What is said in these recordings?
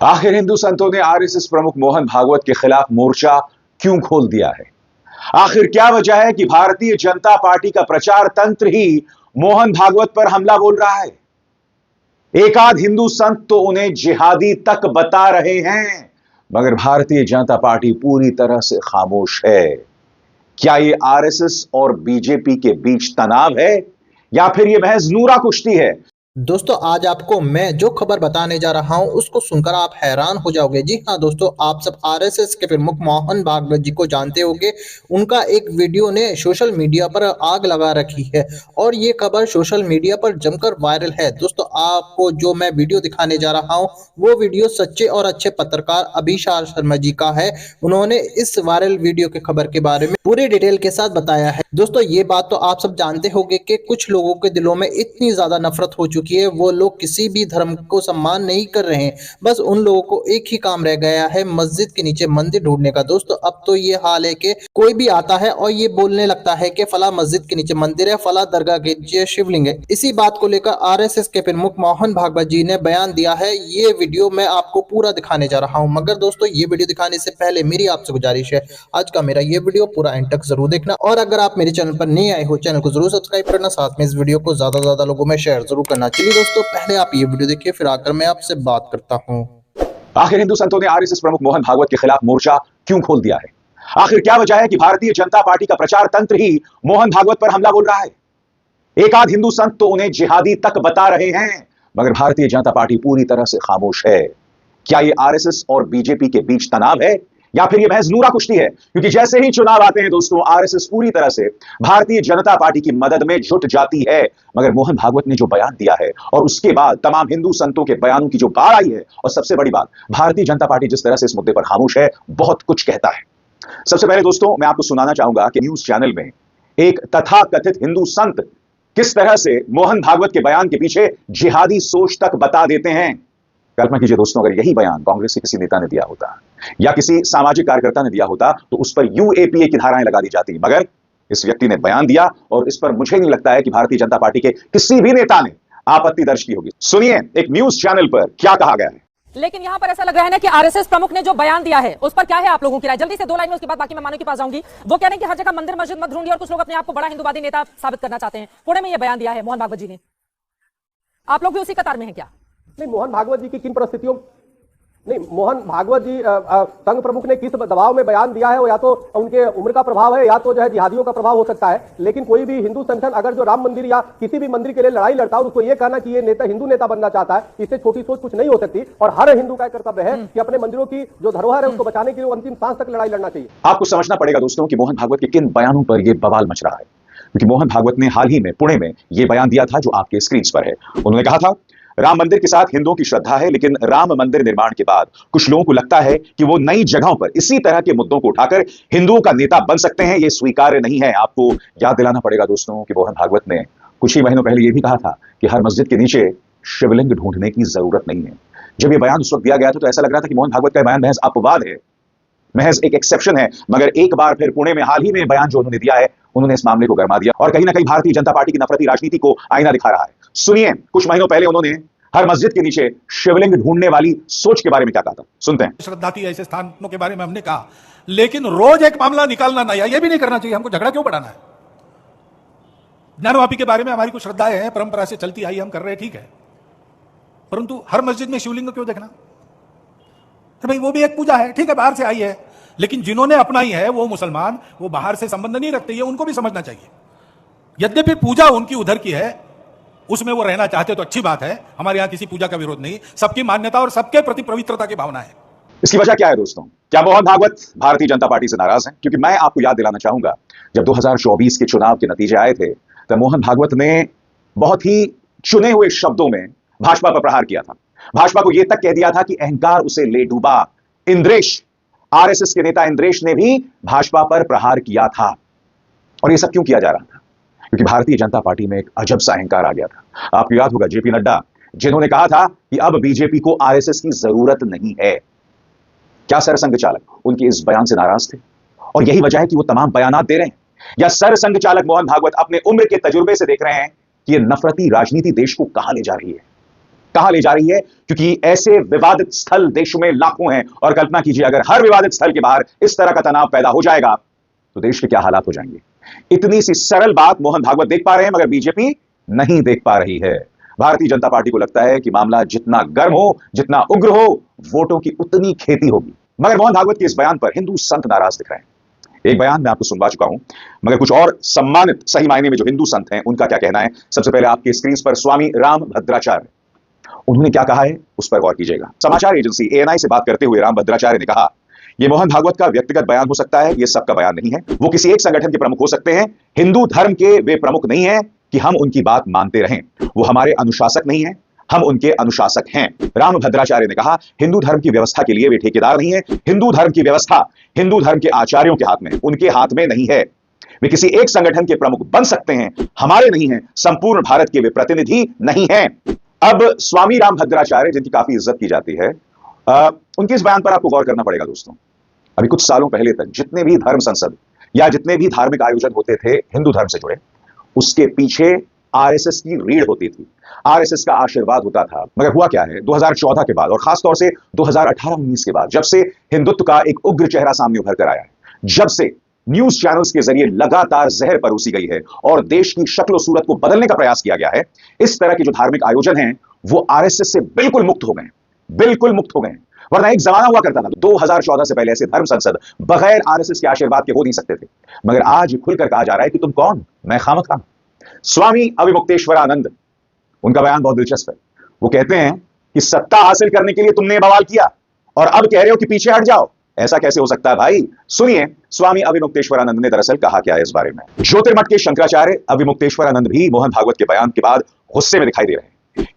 आखिर हिंदू संतों ने आरएसएस प्रमुख मोहन भागवत के खिलाफ मोर्चा क्यों खोल दिया है? आखिर क्या वजह है कि भारतीय जनता पार्टी का प्रचार तंत्र ही मोहन भागवत पर हमला बोल रहा है? एकाध हिंदू संत तो उन्हें जिहादी तक बता रहे हैं, मगर भारतीय जनता पार्टी पूरी तरह से खामोश है। क्या यह आरएसएस और बीजेपी के बीच तनाव है या फिर यह महज नूरा कुश्ती है? दोस्तों, आज आपको मैं जो खबर बताने जा रहा हूं उसको सुनकर आप हैरान हो जाओगे। जी हाँ दोस्तों, आप सब आरएसएस के प्रमुख मोहन भागवत जी को जानते होंगे। उनका एक वीडियो ने सोशल मीडिया पर आग लगा रखी है और ये खबर सोशल मीडिया पर जमकर वायरल है। दोस्तों, आपको जो मैं वीडियो दिखाने जा रहा हूं वो वीडियो सच्चे और अच्छे पत्रकार अभिषार शर्मा जी का है। उन्होंने इस वायरल वीडियो के खबर के बारे में पूरी डिटेल के साथ बताया है। दोस्तों, ये बात तो आप सब जानते होंगे कि कुछ लोगों के दिलों में इतनी ज्यादा नफरत हो चुकी है, वो लोग किसी भी धर्म को सम्मान नहीं कर रहे हैं। बस उन लोगों को एक ही काम रह गया है, मस्जिद के नीचे मंदिर ढूंढने का। दोस्तों, अब तो ये हाल है कि कोई भी आता है और ये बोलने लगता है कि फला मस्जिद के नीचे मंदिर है, फला दरगाह के नीचे शिवलिंग है। इसी बात को लेकर आरएसएस के प्रमुख मोहन भागवत जी ने बयान दिया है। ये वीडियो मैं आपको पूरा दिखाने जा रहा हूँ, मगर दोस्तों ये वीडियो दिखाने से पहले मेरी आपसे गुजारिश है, आज का मेरा ये वीडियो पूरा एंड तक जरूर देखना, और अगर आप मेरे चैनल पर नए आए हो चैनल को जरूर सब्सक्राइब करना, साथ में इस वीडियो को ज्यादा से ज्यादा लोगों में शेयर जरूर करना। चलिए दोस्तों, पहले आप ये वीडियो देखिए, फिर आकर मैं आपसे बात करता हूँ। आखिर हिंदू संतों ने आरएसएस प्रमुख मोहन भागवत के खिलाफ मोर्चा क्यों खोल दिया है? आखिर क्या वजह है कि भारतीय जनता पार्टी का प्रचार तंत्र ही मोहन भागवत पर हमला बोल रहा है? एकाध हिंदू संत तो उन्हें जिहादी तक बता रहे हैं, मगर भारतीय जनता पार्टी पूरी तरह से खामोश है। क्या यह आरएसएस और बीजेपी के बीच तनाव है या फिर यह महज नूरा कुश्ती है? क्योंकि जैसे ही चुनाव आते हैं दोस्तों, आरएसएस पूरी तरह से भारतीय जनता पार्टी की मदद में जुट जाती है। मगर मोहन भागवत ने जो बयान दिया है और उसके बाद तमाम हिंदू संतों के बयानों की जो बाढ़ आई है, और सबसे बड़ी बात, भारतीय जनता पार्टी जिस तरह से इस मुद्दे पर खामोश है, बहुत कुछ कहता है। सबसे पहले दोस्तों, मैं आपको सुनाना चाहूंगा कि न्यूज चैनल में एक तथाकथित हिंदू संत किस तरह से मोहन भागवत के बयान के पीछे जिहादी सोच तक बता देते हैं। कल्पना कीजिए दोस्तों, अगर यही बयान कांग्रेस के किसी नेता ने दिया होता या किसी सामाजिक कार्यकर्ता ने दिया होता तो उस पर यूएपीए की धाराएं लगा दी जाती, मगर इस व्यक्ति ने बयान दिया और इस पर मुझे नहीं लगता है कि भारतीय जनता पार्टी के किसी भी नेता ने आपत्ति दर्ज की होगी। सुनिए एक न्यूज चैनल पर क्या कहा गया है। लेकिन यहाँ पर ऐसा लग रहा है ना कि आरएसएस प्रमुख ने जो बयान दिया है उस पर क्या है आप लोगों की राय? जल्दी से दो लाइन में, उसके बाद बाकी मैं मानव के पास जाऊंगी। वो कह रहे हैं कि हर जगह मंदिर मस्जिद मत ढूंढिए और कुछ लोग अपने आप को बड़ा हिंदूवादी नेता साबित करना चाहते हैं। पुणे में ये बयान दिया है मोहन भागवत जी ने। आप लोग भी उसी कतार में हैं क्या? नहीं, मोहन भागवत जी की किन परिस्थितियों नहीं, मोहन भागवत जी संघ प्रमुख ने किस दबाव में बयान दिया है, वो या तो उनके उम्र का प्रभाव है या तो जो है जिहादियों का प्रभाव हो सकता है। लेकिन कोई भी हिंदू संगठन अगर जो राम मंदिर या किसी भी मंदिर के लिए लड़ाई लड़ता है, उसको ये कहना कि ये नेता हिंदू नेता बनना चाहता है, इससे छोटी सोच कुछ नहीं हो सकती। और हर हिंदू का कर्तव्य है कि अपने मंदिरों की जो धरोहर है उसको बचाने के लिए अंतिम सांस तक लड़ाई लड़ना चाहिए। आपको समझना पड़ेगा दोस्तों कि मोहन भागवत के किन बयानों पर यह बवाल मच रहा है, क्योंकि मोहन भागवत ने हाल ही में पुणे में यह बयान दिया था जो आपके स्क्रीन पर है। उन्होंने कहा था, राम मंदिर के साथ हिंदुओं की श्रद्धा है, लेकिन राम मंदिर निर्माण के बाद कुछ लोगों को लगता है कि वो नई जगहों पर इसी तरह के मुद्दों को उठाकर हिंदुओं का नेता बन सकते हैं। ये स्वीकार्य नहीं है। आपको याद दिलाना पड़ेगा दोस्तों कि मोहन भागवत ने कुछ ही महीनों पहले यह भी कहा था कि हर मस्जिद के नीचे शिवलिंग ढूंढने की जरूरत नहीं है। जब यह बयान उस वक्त दिया गया था तो ऐसा लग रहा था कि मोहन भागवत का बयान महज अपवाद है, महज एक एक्सेप्शन है। मगर एक बार फिर पुणे में हाल ही में बयान जो उन्होंने दिया है, उन्होंने इस मामले को गरमा दिया और कहीं ना कहीं भारतीय जनता पार्टी की नफरती राजनीति को आईना दिखा रहा है। सुनिए, कुछ महीनों पहले उन्होंने हर मस्जिद के नीचे शिवलिंग ढूंढने वाली सोच के बारे में क्या कहा था, सुनते हैं। श्रद्धा थी ऐसे स्थानों के बारे में हमने कहा, लेकिन रोज एक मामला निकालना नहीं, ये भी नहीं करना चाहिए। हमको झगड़ा क्यों बढ़ाना है? ज्ञानवापी के बारे में हमारी कुछ श्रद्धाएं हैं, परंपरा से चलती आई, हम कर रहे हैं, ठीक है, परंतु हर मस्जिद में शिवलिंग क्यों देखना? तो भाई वो भी एक पूजा है, ठीक है, बाहर से आई है, लेकिन जिन्होंने अपनाई है वो मुसलमान, वो बाहर से संबंध नहीं रखते, ये उनको भी समझना चाहिए। यद्यपि पूजा उनकी उधर की है, उसमें वो रहना चाहते तो अच्छी बात है, हमारे यहां किसी पूजा का विरोध नहीं, सबकी मान्यता और सबके प्रति पवित्रता की भावना है। इसकी वजह क्या है दोस्तों? क्या मोहन भागवत भारतीय जनता पार्टी से नाराज हैं? क्योंकि मैं आपको याद दिलाना चाहूंगा, जब 2024 के चुनाव के नतीजे आए थे तब मोहन भागवत ने बहुत ही चुने हुए शब्दों में भाजपा पर प्रहार किया था। भाजपा को यह तक कह दिया था कि अहंकार उसे ले डूबा। इंद्रेश, आरएसएस के नेता इंद्रेश ने भी भाजपा पर प्रहार किया था। और यह सब क्यों किया जा रहा था? क्योंकि भारतीय जनता पार्टी में एक अजब सा अहंकार आ गया था। आपको याद होगा जेपी नड्डा, जिन्होंने कहा था कि अब बीजेपी को आरएसएस की जरूरत नहीं है। क्या सरसंघ चालक उनके इस बयान से नाराज थे और यही वजह है कि वो तमाम बयानात दे रहे हैं? या सरसंघ चालक मोहन भागवत अपने उम्र के तजुर्बे से देख रहे हैं कि यह नफरती राजनीति देश को कहां ले जा रही है? कहां ले जा रही है, क्योंकि ऐसे विवादित स्थल देश में लाखों हैं और कल्पना कीजिए अगर हर विवादित स्थल के बाहर इस तरह का तनाव पैदा हो जाएगा तो देश के क्या हालात हो जाएंगे। इतनी सी सरल बात मोहन भागवत देख पा रहे हैं मगर बीजेपी नहीं देख पा रही है। भारतीय जनता पार्टी को लगता है कि मामला जितना गर्म हो, जितना उग्र हो, वोटों की उतनी खेती होगी। मगर मोहन भागवत के इस बयान पर हिंदू संत नाराज दिख रहे हैं। एक बयान मैं आपको सुनवा चुका हूं, मगर कुछ और सम्मानित सही मायने में जो हिंदू संत हैं उनका क्या कहना है, सबसे पहले आपके स्क्रीन पर स्वामी रामभद्राचार्य, उन्होंने क्या कहा है उस पर गौर कीजिएगा। समाचार एजेंसी ANI से बात करते हुए रामभद्राचार्य ने कहा, यह मोहन भागवत का व्यक्तिगत बयान हो सकता है, यह सबका बयान नहीं है। वो किसी एक संगठन के प्रमुख हो सकते हैं, हिंदू धर्म के वे प्रमुख नहीं है कि हम उनकी बात मानते रहें। वो हमारे अनुशासक नहीं है, हम उनके अनुशासक हैं। रामभद्राचार्य ने कहा, हिंदू धर्म की व्यवस्था के लिए वे ठेकेदार नहीं है। हिंदू धर्म की व्यवस्था हिंदू धर्म के आचार्यों के हाथ में, उनके हाथ में नहीं है। वे किसी एक संगठन के प्रमुख बन सकते हैं, हमारे नहीं हैं। संपूर्ण भारत के वे प्रतिनिधि नहीं हैं। अब स्वामी रामभद्राचार्य, जिनकी काफी इज्जत की जाती है, उनके इस बयान पर आपको गौर करना पड़ेगा दोस्तों। अभी कुछ सालों पहले तक जितने भी धर्म संसद या जितने भी धार्मिक आयोजन होते थे हिंदू धर्म से जुड़े, उसके पीछे RSS की रीढ़ होती थी, RSS का आशीर्वाद होता था। मगर हुआ क्या है, 2014 के बाद और खासतौर से 2018-19 के बाद, जब से हिंदुत्व का एक उग्र चेहरा सामने उभर कर आया है, जब से न्यूज चैनल्स के जरिए लगातार जहर परोसी गई है और देश की शक्ल सूरत को बदलने का प्रयास किया गया है, इस तरह के जो धार्मिक आयोजन हैं वो RSS से बिल्कुल मुक्त हो गए, बिल्कुल मुक्त हो गए। वरना एक जमाना हुआ करता था 2014 से पहले ऐसे धर्म संसद बगैर RSS के आशीर्वाद के हो नहीं सकते थे। मगर आज खुलकर कहा जा रहा है कि तुम कौन, मैं खामखा। स्वामी अविमुक्तेश्वरानंद, उनका बयान बहुत दिलचस्प है। वो कहते हैं कि सत्ता हासिल करने के लिए तुमने बवाल किया और अब कह रहे हो कि पीछे हट जाओ। ऐसा कैसे हो सकता है भाई? सुनिए स्वामी अविमुक्तेश्वरानंद ने दरअसल कहा क्या है इस बारे में। ज्योतिर्मठ के शंकराचार्य अविमुक्तेश्वरानंद भी मोहन भागवत के बयान के बाद गुस्से में दिखाई दे रहे हैं।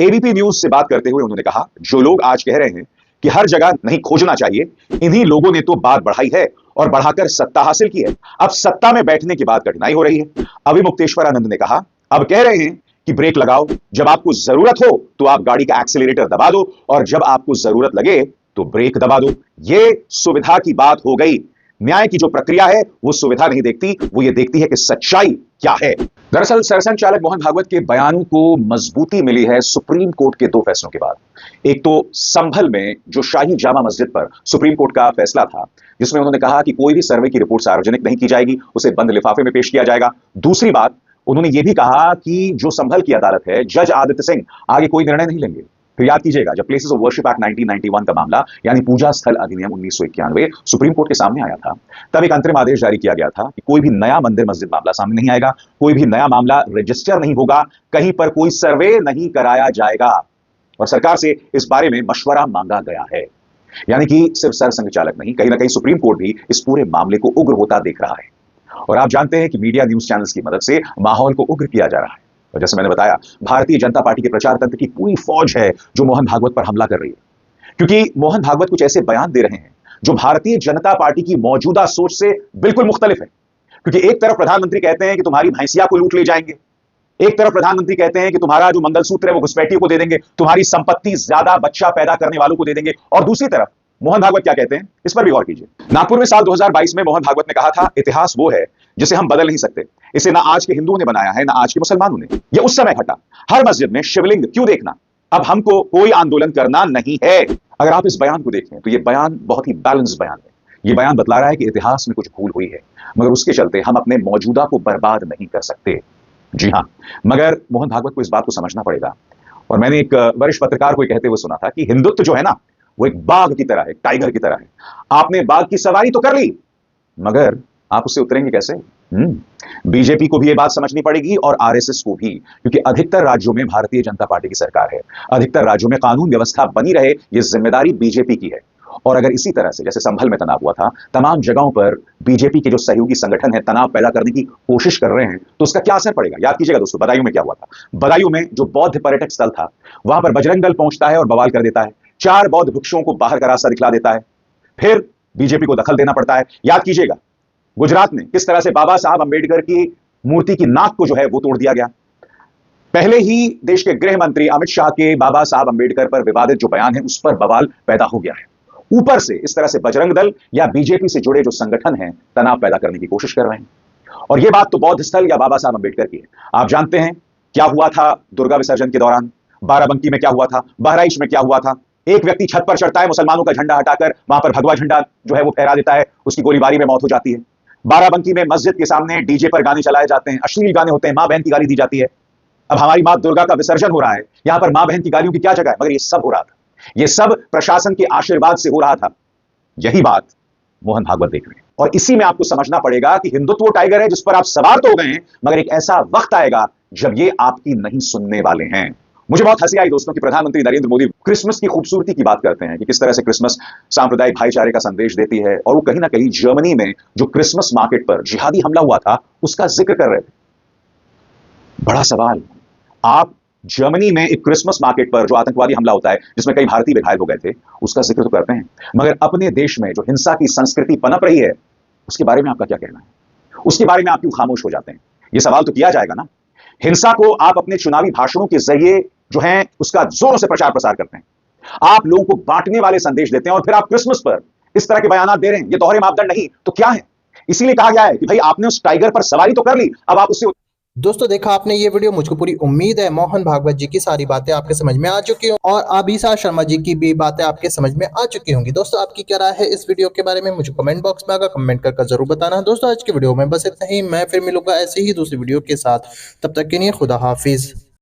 ABP न्यूज से बात करते हुए उन्होंने कहा, जो लोग आज कह रहे हैं कि हर जगह नहीं खोजना चाहिए, इन्हीं लोगों ने तो बात बढ़ाई है और बढ़ाकर सत्ता हासिल की है। अब सत्ता में बैठने के बाद कठिनाई हो रही है। अविमुक्तेश्वरानंद ने कहा, अब कह रहे हैं कि ब्रेक लगाओ, जब आपको जरूरत हो तो आप गाड़ी का एक्सीलरेटर दबा दो और जब आपको जरूरत लगे तो ब्रेक दबा दो। यह सुविधा की बात हो गई। न्याय की जो प्रक्रिया है वो सुविधा नहीं देखती, वो ये देखती है कि सच्चाई क्या है। दरअसल सरसंघचालक मोहन भागवत के बयानों को मजबूती मिली है सुप्रीम कोर्ट के 2 फैसलों के बाद। एक तो संभल में जो शाही जामा मस्जिद पर सुप्रीम कोर्ट का फैसला था, जिसमें उन्होंने कहा कि कोई भी सर्वे की रिपोर्ट सार्वजनिक नहीं की जाएगी, उसे बंद लिफाफे में पेश किया जाएगा। दूसरी बात, उन्होंने यह भी कहा कि जो संभल की अदालत है, जज आदित्य सिंह आगे कोई निर्णय नहीं लेंगे। फिर याद कीजिएगा, जब प्लेसेस ऑफ वर्शिप एक्ट 1991 का मामला यानी पूजा स्थल अधिनियम 1991 सुप्रीम कोर्ट के सामने आया था, तब एक अंतरिम आदेश जारी किया गया था कि कोई भी नया मंदिर मस्जिद मामला सामने नहीं आएगा, कोई भी नया मामला रजिस्टर नहीं होगा, कहीं पर कोई सर्वे नहीं कराया जाएगा और सरकार से इस बारे में मशवरा मांगा गया है। यानी कि सिर्फ सरसंघचालक नहीं, कहीं ना कहीं सुप्रीम कोर्ट भी इस पूरे मामले को उग्र होता देख रहा है। और आप जानते हैं कि मीडिया न्यूज चैनल्स की मदद से माहौल को उग्र किया जा रहा है। और जैसे मैंने बताया, भारतीय जनता पार्टी के प्रचार तंत्र की पूरी फौज है जो मोहन भागवत पर हमला कर रही है, क्योंकि मोहन भागवत कुछ ऐसे बयान दे रहे हैं जो भारतीय जनता पार्टी की मौजूदा सोच से बिल्कुल मुख्तलिफ है। क्योंकि एक तरफ प्रधानमंत्री कहते हैं कि तुम्हारी भैंसिया को लूट ले जाएंगे, एक तरफ प्रधानमंत्री कहते हैं कि तुम्हारा जो मंगलसूत्र है वो घुसपैठियों को दे देंगे, तुम्हारी संपत्ति ज्यादा बच्चा पैदा करने वालों को दे देंगे। और दूसरी तरफ मोहन भागवत क्या कहते हैं, इस पर भी गौर कीजिए। नागपुर में साल 2022 में मोहन भागवत ने कहा था, इतिहास वो है जिसे हम बदल नहीं सकते, इसे ना आज के हिंदुओं ने बनाया है ना आज के मुसलमानों ने। यह उस समय घटा, हर मस्जिद में शिवलिंग क्यों देखना, अब हमको कोई आंदोलन करना नहीं है। अगर आप इस बयान को देखें तो यह बयान बहुत ही बैलेंस बयान है। यह बयान बतला रहा है कि इतिहास में कुछ भूल हुई है, मगर उसके चलते हम अपने मौजूदा को बर्बाद नहीं कर सकते। जी हां, मगर मोहन भागवत को इस बात को समझना पड़ेगा। और मैंने एक वरिष्ठ पत्रकार को कहते हुए सुना था कि हिंदुत्व जो है ना, वो एक बाघ की तरह है, टाइगर की तरह है। आपने बाघ की सवारी तो कर ली, मगर आप उससे उतरेंगे कैसे? बीजेपी को भी यह बात समझनी पड़ेगी और RSS को भी, क्योंकि अधिकतर राज्यों में भारतीय जनता पार्टी की सरकार है, अधिकतर राज्यों में कानून व्यवस्था बनी रहे, यह जिम्मेदारी बीजेपी की है। और अगर इसी तरह से जैसे संभल में तनाव हुआ था, तमाम जगहों पर बीजेपी के जो सहयोगी संगठन है तनाव पैदा करने की कोशिश कर रहे हैं, तो उसका क्या असर पड़ेगा? याद कीजिएगा दोस्तों, बदायूं में क्या हुआ था। बदायूं में जो बौद्ध पर्यटक स्थल था, वहां पर बजरंग दल पहुंचता है और बवाल कर देता है, 4 बौद्ध भिक्षुओं को बाहर का रास्ता दिखला देता है, फिर बीजेपी को दखल देना पड़ता है। याद कीजिएगा गुजरात में किस तरह से बाबा साहब अंबेडकर की मूर्ति की नाक को जो है वो तोड़ दिया गया। पहले ही देश के गृह मंत्री अमित शाह के बाबा साहब अंबेडकर पर विवादित जो बयान है उस पर बवाल पैदा हो गया है। ऊपर से इस तरह से बजरंग दल या बीजेपी से जुड़े जो संगठन हैं तनाव पैदा करने की कोशिश कर रहे हैं। और यह बात तो बौद्ध स्थल या बाबा साहब अंबेडकर की है। आप जानते हैं क्या हुआ था दुर्गा विसर्जन के दौरान। बाराबंकी में क्या हुआ था, बहराइच में क्या हुआ था। एक व्यक्ति छत पर चढ़ता है, मुसलमानों का झंडा हटाकर वहां पर भगवा झंडा जो है वो फहरा देता है, उसकी गोलीबारी में मौत हो जाती है। बाराबंकी में मस्जिद के सामने डीजे पर गाने चलाए जाते हैं, अश्लील गाने होते हैं, मां बहन की गाली दी जाती है। अब हमारी मां दुर्गा का विसर्जन हो रहा है, यहां पर मां बहन की गालियों की क्या जगह है? मगर ये सब हो रहा था, ये सब प्रशासन के आशीर्वाद से हो रहा था। यही बात मोहन भागवत देख रहे हैं, और इसी में आपको समझना पड़ेगा कि हिंदुत्व टाइगर है जिस पर आप सवार तो हो गए हैं, मगर एक ऐसा वक्त आएगा जब ये आपकी नहीं सुनने वाले हैं। मुझे बहुत हंसी आई दोस्तों कि प्रधानमंत्री नरेंद्र मोदी क्रिसमस की खूबसूरती की बात करते हैं कि किस तरह से क्रिसमस सांप्रदायिक भाईचारे का संदेश देती है, और वो कहीं ना कहीं जर्मनी में जो क्रिसमस मार्केट पर जिहादी हमला हुआ था उसका जिक्र कर रहे थे। बड़ा सवाल, आप जर्मनी में एक क्रिसमस मार्केट पर जो आतंकवादी हमला होता है जिसमें कई भारतीय घायल हो गए थे उसका जिक्र तो करते हैं, मगर अपने देश में जो हिंसा की संस्कृति पनप रही है उसके बारे में आपका क्या कहना है? उसके बारे में आप क्यों खामोश हो जाते हैं? यह सवाल तो किया जाएगा ना। हिंसा को आप अपने चुनावी भाषणों के जरिए जो है उसका जोरों से प्रचार प्रसार करते हैं, आप लोगों को बांटने वाले संदेश देते हैं, और फिर आप क्रिसमस पर इस तरह के बयान दे रहे हैं। ये दोहरे मापदंड नहीं तो क्या है? इसीलिए कहा गया है कि भाई आपने उस टाइगर पर सवारी तो कर ली, अब आप उससे। दोस्तों देखा आपने ये वीडियो, मुझको पूरी उम्मीद है मोहन भागवत जी की सारी बातें आपके समझ में आ चुकी हों और अभिषा शर्मा जी की भी बातें आपके समझ में आ चुकी होंगी। दोस्तों आपकी क्या राय है इस वीडियो के बारे में मुझे कमेंट बॉक्स में आकर कमेंट करके जरूर बताना। दोस्तों आज की वीडियो में बस इतना ही, मैं फिर मिलूंगा ऐसे ही दूसरी वीडियो के साथ, तब तक के लिए खुदा हाफिज।